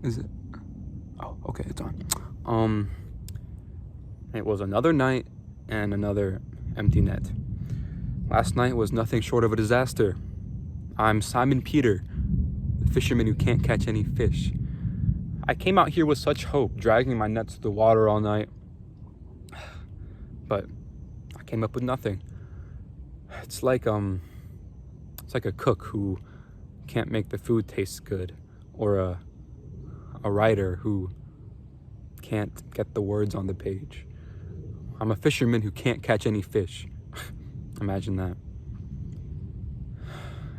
Is it? Oh, okay, it's on. Um, it was another night and another empty net. Last night was nothing short of a disaster. I'm Simon Peter, the fisherman who can't catch any fish. I came out here with such hope, dragging my nets through the water all night. But I came up with nothing. It's like a cook who can't make the food taste good, or a writer who can't get the words on the page. I'm a fisherman who can't catch any fish. Imagine that.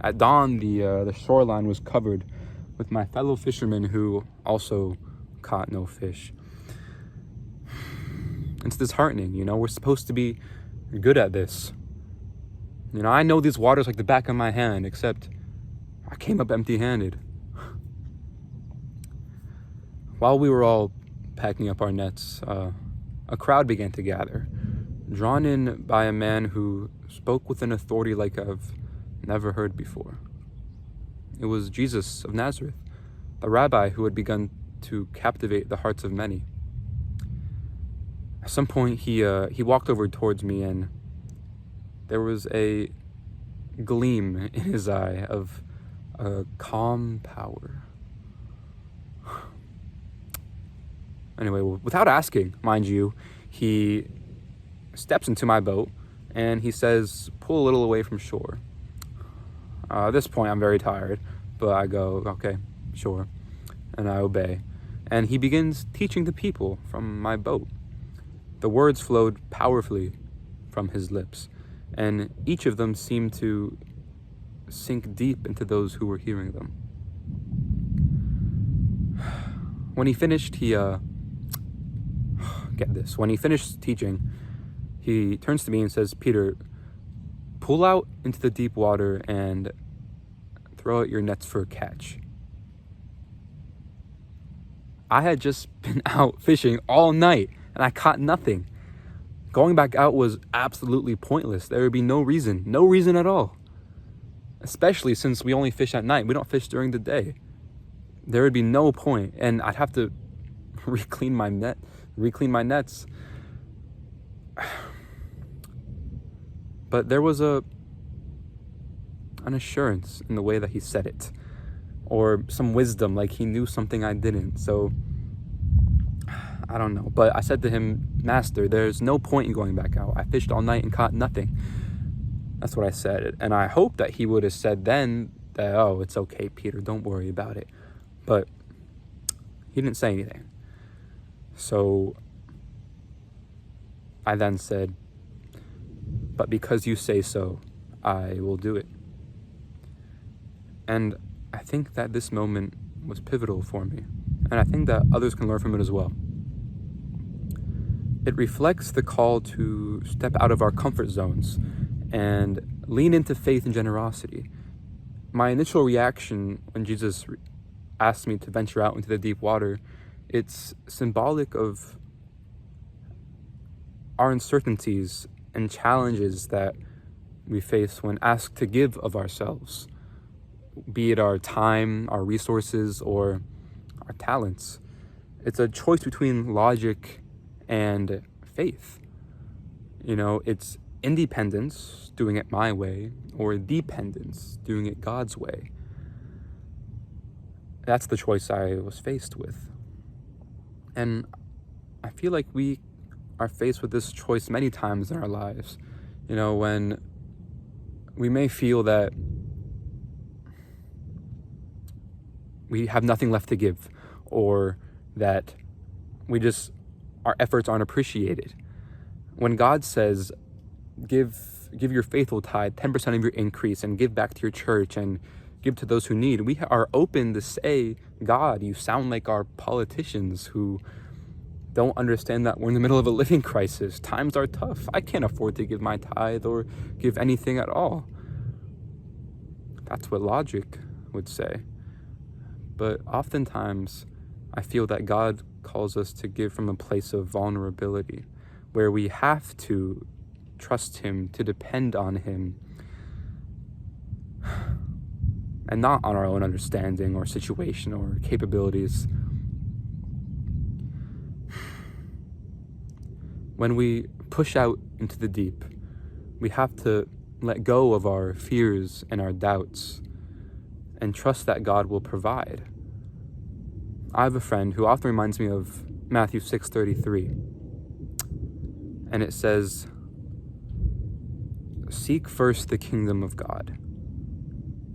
At dawn, the shoreline was covered with my fellow fishermen who also caught no fish. It's disheartening, we're supposed to be good at this. I know these waters like the back of my hand, except I came up empty-handed. While we were all packing up our nets, a crowd began to gather, drawn in by a man who spoke with an authority like I've never heard before. It was Jesus of Nazareth, the rabbi who had begun to captivate the hearts of many. At some point, he walked over towards me, and there was a gleam in his eye of a calm power. Anyway, without asking, mind you, he steps into my boat and he says, "Pull a little away from shore." At this point, I'm very tired, but I go, "Okay, sure," and I obey. And he begins teaching the people from my boat. The words flowed powerfully from his lips, and each of them seemed to sink deep into those who were hearing them. When he finished, when he finished teaching, he turns to me and says, "Peter, pull out into the deep water and throw out your nets for a catch." I had just been out fishing all night and I caught nothing. Going back out was absolutely pointless. There would be no reason at all. Especially since we only fish at night. We don't fish during the day. There would be no point, and I'd have to reclean my nets. But there was an assurance in the way that he said it, or some wisdom, like he knew something I didn't. So I don't know, but I said to him, "Master, there's no point in going back out. I fished all night and caught nothing." That's what I said, and I hope that he would have said then that, "Oh, it's okay, Peter, don't worry about it." But he didn't say anything. So I then said, "But because you say so, I will do it." And I think that this moment was pivotal for me, and I think that others can learn from it as well. It reflects the call to step out of our comfort zones and lean into faith and generosity. My initial reaction when Jesus asked me to venture out into the deep water, it's symbolic of our uncertainties and challenges that we face when asked to give of ourselves, be it our time, our resources, or our talents. It's a choice between logic and faith. It's independence, doing it my way, or dependence, doing it God's way. That's the choice I was faced with. And I feel like we are faced with this choice many times in our lives. When we may feel that we have nothing left to give, or that our efforts aren't appreciated. When God says, give your faithful tithe, 10% of your increase, and give back to your church and give to those who need, we are open to say, "God, you sound like our politicians who don't understand that we're in the middle of a living crisis. Times are tough. I can't afford to give my tithe or give anything at all." That's what logic would say. But oftentimes, I feel that God calls us to give from a place of vulnerability, where we have to trust Him, to depend on Him, and not on our own understanding or situation or capabilities. When we push out into the deep, we have to let go of our fears and our doubts and trust that God will provide. I have a friend who often reminds me of Matthew 6:33. And it says, "Seek first the kingdom of God,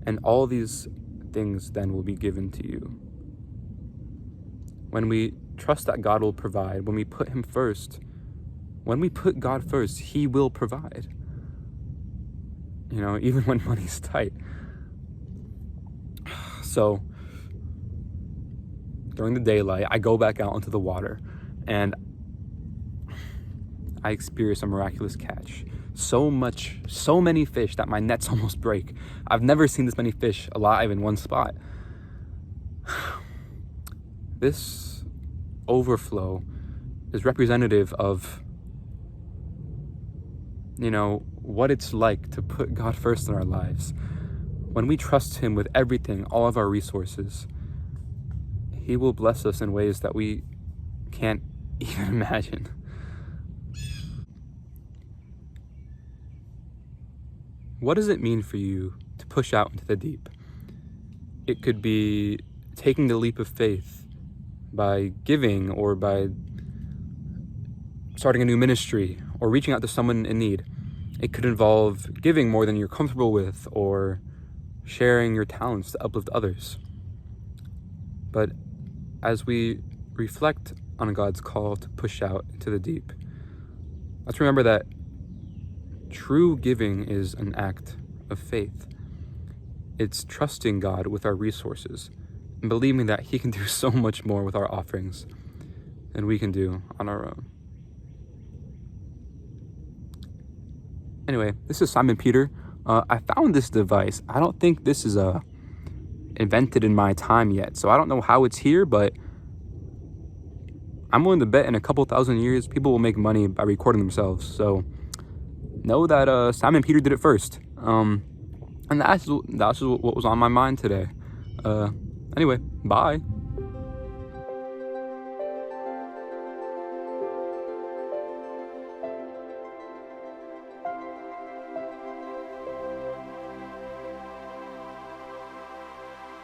and all these things then will be given to you." When we trust that God will provide, when we put Him first, when we put God first, He will provide. You know, even when money's tight. So, during the daylight, I go back out into the water, and I experience a miraculous catch. So many fish that my nets almost break. I've never seen this many fish alive in one spot. This overflow is representative of, you know, what it's like to put God first in our lives. When we trust Him with everything, all of our resources, He will bless us in ways that we can't even imagine. What does it mean for you to push out into the deep? It could be taking the leap of faith by giving, or by starting a new ministry, or reaching out to someone in need. It could involve giving more than you're comfortable with, or sharing your talents to uplift others. But as we reflect on God's call to push out into the deep, let's remember that true giving is an act of faith. It's trusting God with our resources and believing that He can do so much more with our offerings than we can do on our own. Anyway, this is Simon Peter. I found this device. I don't think this is invented in my time yet, so I don't know how it's here, but I'm willing to bet in a couple thousand years people will make money by recording themselves. So know that Simon Peter did it first. And that's what was on my mind today. Anyway, bye.